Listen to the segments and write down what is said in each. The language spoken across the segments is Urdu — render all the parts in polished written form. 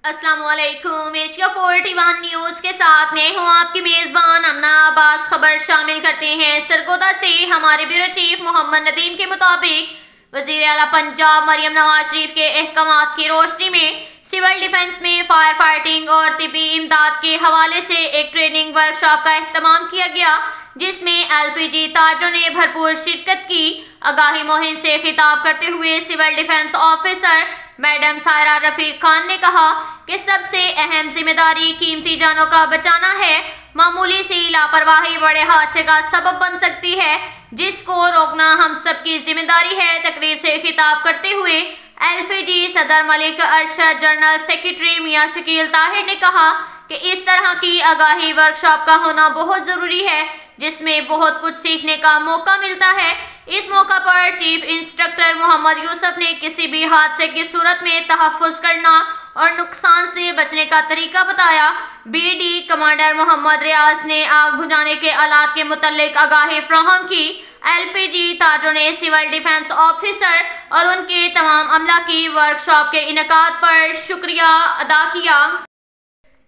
السلام علیکم۔ ایشیا 41 نیوز کے ساتھ میں ہوں آپ کی میزبان امنا عباس۔ خبر شامل کرتے ہیں سرگودا سے۔ ہمارے بیورو چیف محمد ندیم کے مطابق وزیر اعلیٰ پنجاب مریم نواز شریف کے احکامات کی روشنی میں سول ڈیفنس میں فائر فائٹنگ اور طبی امداد کے حوالے سے ایک ٹریننگ ورکشاپ کا اہتمام کیا گیا، جس میں LPG تاجروں نے بھرپور شرکت کی۔ آگاہی مہم سے خطاب کرتے ہوئے civil defence officer madam Saira Rafiq Khan نے کہا کہ سب سے اہم ذمہ داری قیمتی جانوں کا بچانا ہے۔ معمولی سی لاپرواہی بڑے حادثے کا سبب بن سکتی ہے، جس کو روکنا ہم سب کی ذمہ داری ہے۔ تقریب سے خطاب کرتے ہوئے LPG صدر ملک ارشد، جنرل سیکریٹری میاں شکیل طاہر نے کہا کہ اس طرح کی آگاہی ورکشاپ کا ہونا بہت ضروری ہے، جس میں بہت کچھ سیکھنے کا موقع ملتا ہے۔ اس موقع پر چیف انسٹرکٹر محمد یوسف نے کسی بھی حادثے کی صورت میں تحفظ کرنا اور نقصان سے بچنے کا طریقہ بتایا۔ BD کمانڈر محمد ریاض نے آگ بجھانے کے آلات کے متعلق آگاہی فراہم کی۔ LPG تاجروں نے سول ڈیفنس آفیسر اور ان کے تمام عملہ کی ورکشاپ کے انعقاد پر شکریہ ادا کیا۔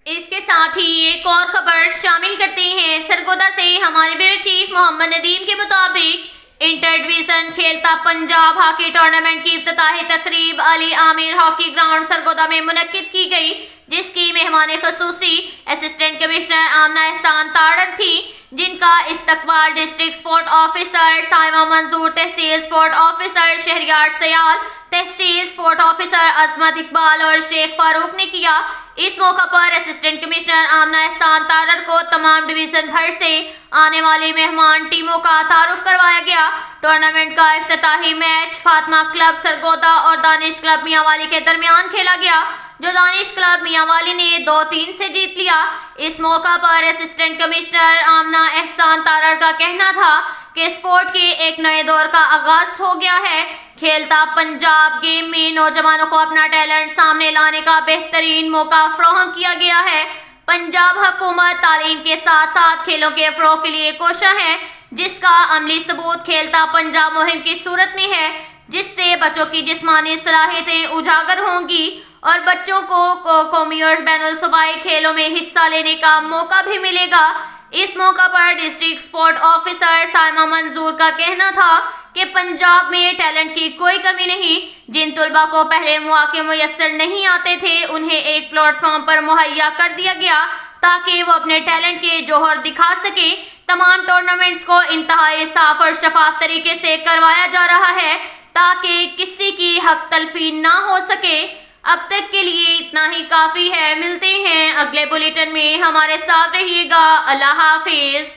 اس کے ساتھ ہی ایک اور خبر شامل کرتے ہیں سرگودا سے۔ ہمارے بیورو چیف محمد ندیم کے مطابق انٹر ڈویژن کھیلتا پنجاب ہاکی ٹورنامنٹ کی افتتاحی تقریب علی عامر ہاکی گراؤنڈ سرگودا میں منعقد کی گئی، جس کی مہمان خصوصی اسسٹنٹ کمشنر آمنہ احسان تاڑر تھی، جن کا استقبال ڈسٹرکٹ اسپورٹ آفیسر سائمہ منظور، تحصیل اسپورٹ آفیسر شہریار سیال، تحصیل اسپورٹ آفیسر عظمت اقبال اور شیخ فاروق نے کیا۔ اس موقع پر اسسٹنٹ کمشنر آمنہ احسان تاڑر کو تمام ڈویژن بھر سے آنے والی مہمان ٹیموں کا تعارف کروایا گیا۔ ٹورنامنٹ کا افتتاحی میچ فاطمہ کلب سرگودا اور دانش کلب میاں والی کے درمیان کھیلا گیا، جو دانش کلب میاں والی نے 2-3 سے جیت لیا۔ اس موقع پر اسسٹنٹ کمشنر آمنہ احسان تاڑر کا کہنا تھا کہ اسپورٹ کے ایک نئے دور کا آغاز ہو گیا ہے۔ کھیلتا پنجاب گیم میں نوجوانوں کو اپنا ٹیلنٹ سامنے لانے کا بہترین موقع فراہم کیا گیا ہے۔ پنجاب حکومت تعلیم کے ساتھ ساتھ کھیلوں کے فروغ کے لیے کوشاں ہے، جس کا عملی ثبوت کھیلتا پنجاب مہم کی صورت میں ہے، جس سے بچوں کی جسمانی صلاحیتیں اجاگر ہوں گی اور بچوں کو قومی اور بین الصوبائی کھیلوں میں حصہ لینے کا موقع بھی ملے گا۔ اس موقع پر ڈسٹرکٹ اسپورٹ آفیسر سائمہ منظور کا کہنا تھا کہ پنجاب میں ٹیلنٹ کی کوئی کمی نہیں۔ جن طلباء کو پہلے مواقع میسر نہیں آتے تھے، انہیں ایک پلیٹ فارم پر مہیا کر دیا گیا تاکہ وہ اپنے ٹیلنٹ کے جوہر دکھا سکیں۔ تمام ٹورنامنٹس کو انتہائی صاف اور شفاف طریقے سے کروایا جا رہا ہے تاکہ کسی کی حق تلفی نہ ہو سکے۔ اب تک کے لیے اتنا ہی کافی ہے۔ ملتے ہیں اگلے بلیٹن میں، ہمارے ساتھ رہیے گا۔ اللہ حافظ۔